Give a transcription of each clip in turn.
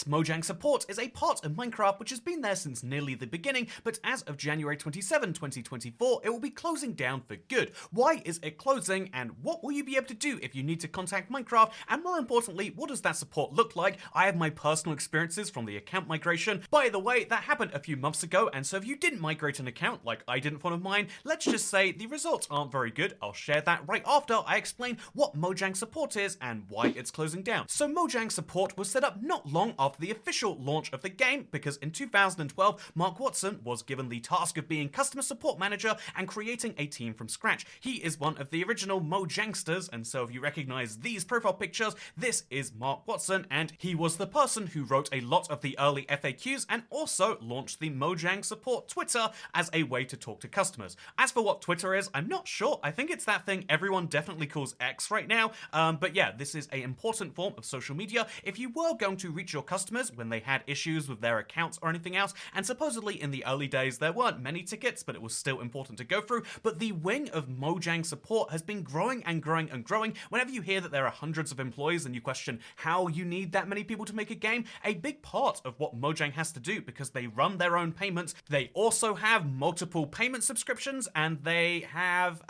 Mojang Support is a part of Minecraft which has been there since nearly the beginning, but as of January 27, 2024, it will be closing down for good. Why is it closing, and what will you be able to do if you need to contact Minecraft, and more importantly, what does that support look like? I have my personal experiences from the account migration. By the way, that happened a few months ago, and so if you didn't migrate an account like I didn't for one of mine, let's just say the results aren't very good. I'll share that right after I explain what Mojang Support is and why it's closing down. So Mojang Support was set up not long after the official launch of the game, because in 2012, Mark Watson was given the task of being customer support manager and creating a team from scratch. He is one of the original Mojangsters, and so if you recognize these profile pictures, this is Mark Watson, and he was the person who wrote a lot of the early FAQs and also launched the Mojang Support Twitter as a way to talk to customers. As for what Twitter is, I'm not sure. I think it's that thing everyone definitely calls X right now, but yeah, this is an important form of social media if you were going to reach your customers when they had issues with their accounts or anything else, and supposedly in the early days there weren't many tickets, but it was still important to go through. But the wing of Mojang Support has been growing and growing and growing. Whenever you hear that there are hundreds of employees and you question how you need that many people to make a game, a big part of what Mojang has to do, because they run their own payments, they also have multiple payment subscriptions, and they have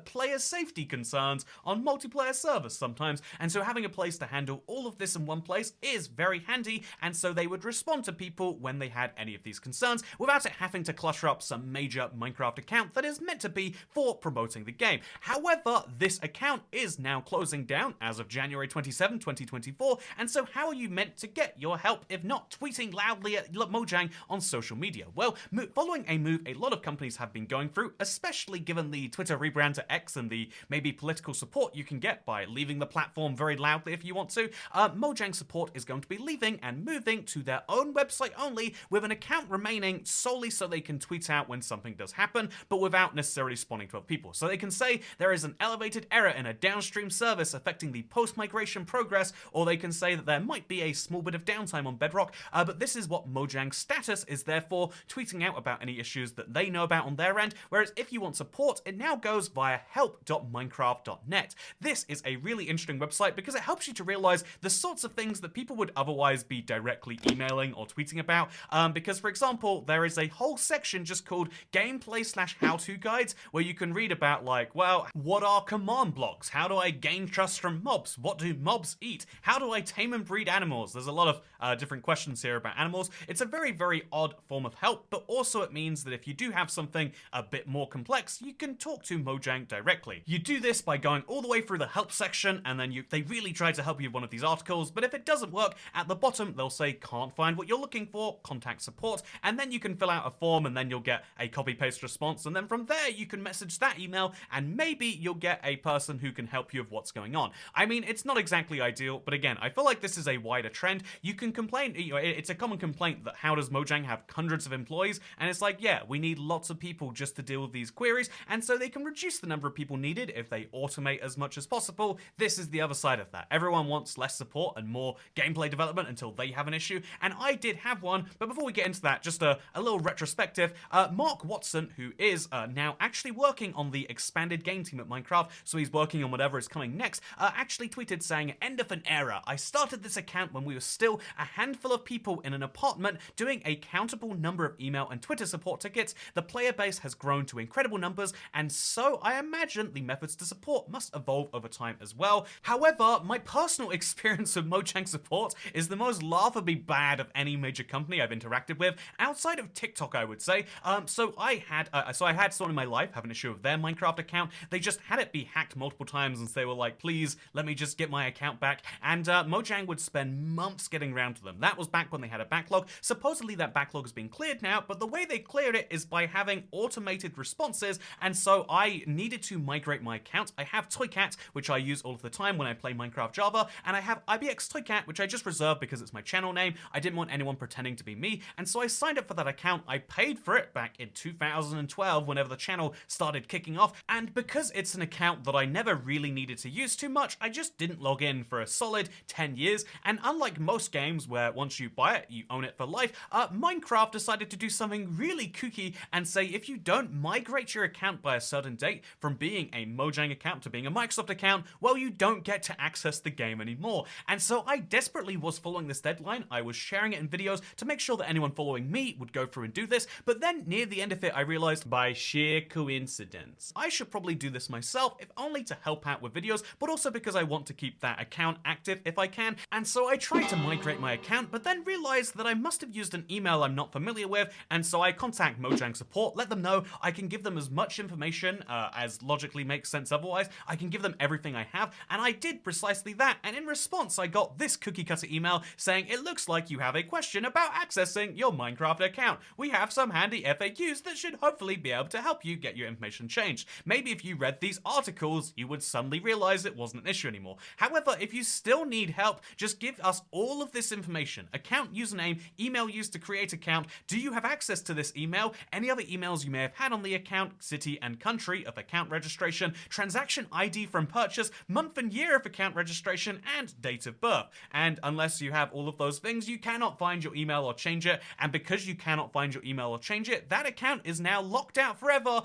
player safety concerns on multiplayer servers sometimes, and so having a place to handle all of this in one place is very handy, and so they would respond to people when they had any of these concerns without it having to clutter up some major Minecraft account that is meant to be for promoting the game. However, this account is now closing down as of January 27, 2024, and so how are you meant to get your help if not tweeting loudly at Mojang on social media? Well, following a move a lot of companies have been going through, especially given the Twitter rebrand to X and the maybe political support you can get by leaving the platform very loudly if you want to, Mojang Support is going to be leaving and moving to their own website only, with an account remaining solely so they can tweet out when something does happen, but without necessarily spawning to other people. So they can say there is an elevated error in a downstream service affecting the post-migration progress, or they can say that there might be a small bit of downtime on Bedrock, but this is what Mojang's status is there for, tweeting out about any issues that they know about on their end, whereas if you want support, it now goes via help.minecraft.net. This is a really interesting website because it helps you to realize the sorts of things that people would otherwise be directly emailing or tweeting about, because for example, there is a whole section just called gameplay/how-to guides, where you can read about, like, well, what are command blocks? How do I gain trust from mobs? What do mobs eat? How do I tame and breed animals? There's a lot of different questions here about animals. It's a very, very odd form of help, but also it means that if you do have something a bit more complex, you can talk to Mojang directly. You do this by going all the way through the help section, and then they really try to help you with one of these articles, but if it doesn't work, at the bottom they'll say can't find what you're looking for, contact support, and then you can fill out a form and then you'll get a copy-paste response, and then from there you can message that email and maybe you'll get a person who can help you with what's going on. I mean, it's not exactly ideal, but again, I feel like this is a wider trend. You can complain, it's a common complaint that how does Mojang have hundreds of employees, and it's like, yeah, we need lots of people just to deal with these queries, and so they can reduce the number of people needed if they automate as much as possible. This is the other side of that. Everyone wants less support and more gameplay development until they have an issue, and I did have one, but before we get into that, just a little retrospective. Mark Watson, who is now actually working on the expanded game team at Minecraft, so he's working on whatever is coming next, actually tweeted saying, "End of an era. I started this account when we were still a handful of people in an apartment doing a countable number of email and Twitter support tickets. The player base has grown to incredible numbers, and so I imagine the methods to support must evolve over time as well. However, my personal experience with Mojang Support is the most laughably bad of any major company I've interacted with, outside of TikTok, I would say. So I had someone in my life have an issue with their Minecraft account. They just had it be hacked multiple times, and so they were like, please, let me just get my account back. And Mojang would spend months getting around to them. That was back when they had a backlog. Supposedly that backlog has been cleared now, but the way they cleared it is by having automated responses, and so I needed to migrate my account. I have Toycat, which I use all of the time when I play Minecraft Java, and I have IBX Toycat, which I just reserved because it's my channel name. I didn't want anyone pretending to be me, and so I signed up for that account. I paid for it back in 2012 whenever the channel started kicking off, and because it's an account that I never really needed to use too much, I just didn't log in for a solid 10 years, and unlike most games where once you buy it, you own it for life, Minecraft decided to do something really kooky and say if you don't migrate your account by a certain date from being a Mojang account to being a Microsoft account, well, you don't get to access the game anymore. And so I desperately actually was following this deadline. I was sharing it in videos to make sure that anyone following me would go through and do this, but then near the end of it, I realized by sheer coincidence, I should probably do this myself, if only to help out with videos, but also because I want to keep that account active if I can. And so I tried to migrate my account, but then realized that I must have used an email I'm not familiar with, and so I contact Mojang Support, let them know I can give them as much information as logically makes sense otherwise. I can give them everything I have, and I did precisely that, and in response I got this cookie cutter email saying, it looks like you have a question about accessing your Minecraft account. We have some handy FAQs that should hopefully be able to help you get your information changed. Maybe if you read these articles, you would suddenly realize it wasn't an issue anymore. However, if you still need help, just give us all of this information. Account username, email used to create account, do you have access to this email, any other emails you may have had on the account, city and country of account registration, transaction ID from purchase, month and year of account registration, and date of birth. And unless you have all of those things, you cannot find your email or change it, and because you cannot find your email or change it, that account is now locked out forever.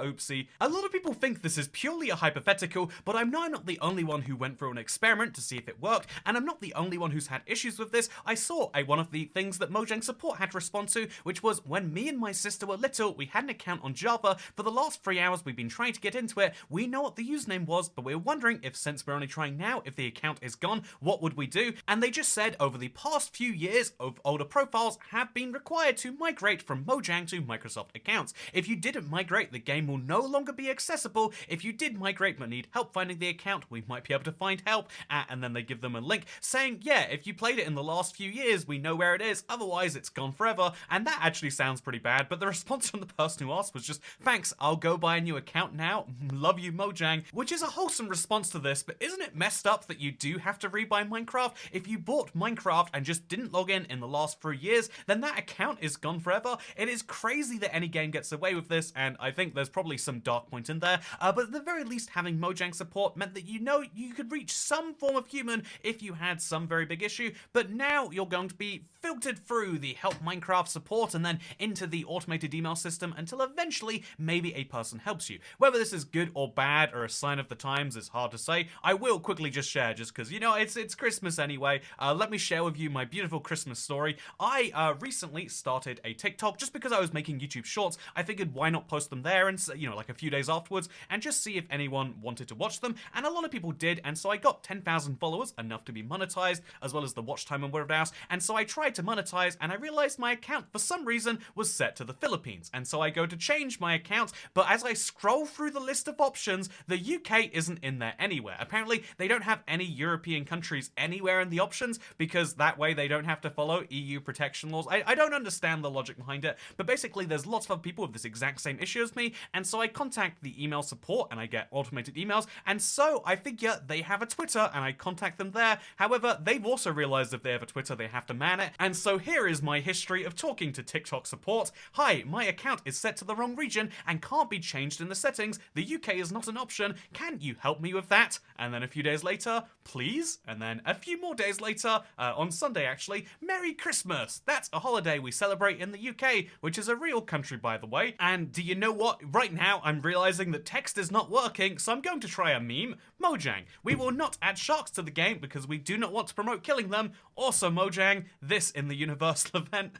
Oopsie. A lot of people think this is purely a hypothetical, but I know I'm not the only one who went through an experiment to see if it worked, and I'm not the only one who's had issues with this. I saw one of the things that Mojang Support had to respond to, which was when me and my sister were little, we had an account on Java. For the last 3 hours we've been trying to get into it. We know what the username was, but we're wondering if, since we're only trying now, if the account is gone, what would we do? And they just said over the past few years of older profiles have been required to migrate from Mojang to Microsoft accounts. If you didn't migrate, the game will no longer be accessible. If you did migrate but need help finding the account, we might be able to find help. And then they give them a link saying, yeah, if you played it in the last few years, we know where it is, otherwise it's gone forever. And that actually sounds pretty bad, but the response from the person who asked was just, thanks, I'll go buy a new account now. Love you, Mojang. Which is a wholesome response to this, but isn't it messed up that you do have to rebuy Minecraft? If you bought Minecraft and just didn't log in the last 3 years, then that account is gone forever. It is crazy that any game gets away with this, and I think there's probably some dark point in there, but at the very least having Mojang Support meant that you know you could reach some form of human if you had some very big issue, but now you're going to be filtered through the Help Minecraft support and then into the automated email system until eventually maybe a person helps you. Whether this is good or bad or a sign of the times is hard to say. I will quickly just share, just because, you know, it's Christmas anyway. Let me share with you my beautiful Christmas story. I recently started a TikTok just because I was making YouTube shorts. I figured why not post them there and, you know, like a few days afterwards and just see if anyone wanted to watch them. And a lot of people did, and so I got 10,000 followers, enough to be monetized, as well as the watch time and word of mouth. And so I tried to monetize, and I realized my account for some reason was set to the Philippines. And so I go to change my account, but as I scroll through the list of options, the UK isn't in there anywhere. Apparently, they don't have any European countries anywhere in the options, because that way they don't have to follow EU protection laws. I don't understand the logic behind it, but basically there's lots of other people with this exact same issue as me, and so I contact the email support and I get automated emails, and so I figure they have a Twitter and I contact them there. However, they've also realized if they have a Twitter, they have to man it, and so here is my history of talking to TikTok support. Hi, my account is set to the wrong region and can't be changed in the settings. The UK is not an option. Can you help me with that? And then a few days later, please. And then a few more days later, on Sunday actually, Merry Christmas. That's a holiday we celebrate in the UK, which is a real country by the way. And do you know what? Right now I'm realizing that text is not working, so I'm going to try a meme. Mojang, we will not add sharks to the game because we do not want to promote killing them. Also Mojang, this in the Universal event.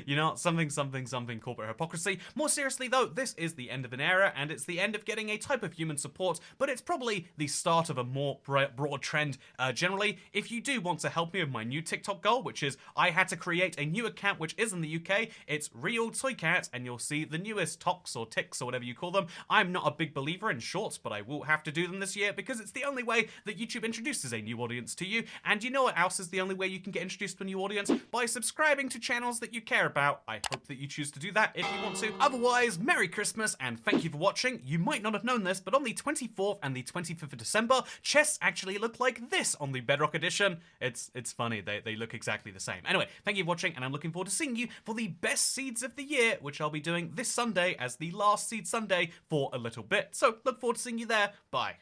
You know, something corporate hypocrisy. More seriously though, this is the end of an era and it's the end of getting a type of human support, but it's probably the start of a more broad trend generally. If you do want to help me with my new TikTok goal, which is I had to create a new account which is in the UK, it's Real Toy Cat, and you'll see the newest tocs or ticks or whatever you call them. I'm not a big believer in shorts, but I will have to do them this year because it's the only way that YouTube introduces a new audience to you. And you know what else is the only way you can get introduced to a new audience? By subscribing to channels that you care about. I hope that you choose to do that if you want to. Otherwise, Merry Christmas and thank you for watching. You might not have known this, but on the 24th and the 25th of December, chests actually look like this on the Bedrock edition. It's funny, they look exactly the same. Anyway, thank you for watching and I'm looking forward to seeing you for the best seeds of the year, which I'll be doing this Sunday as the last Seed Sunday for a little bit. So look forward to seeing you there. Bye.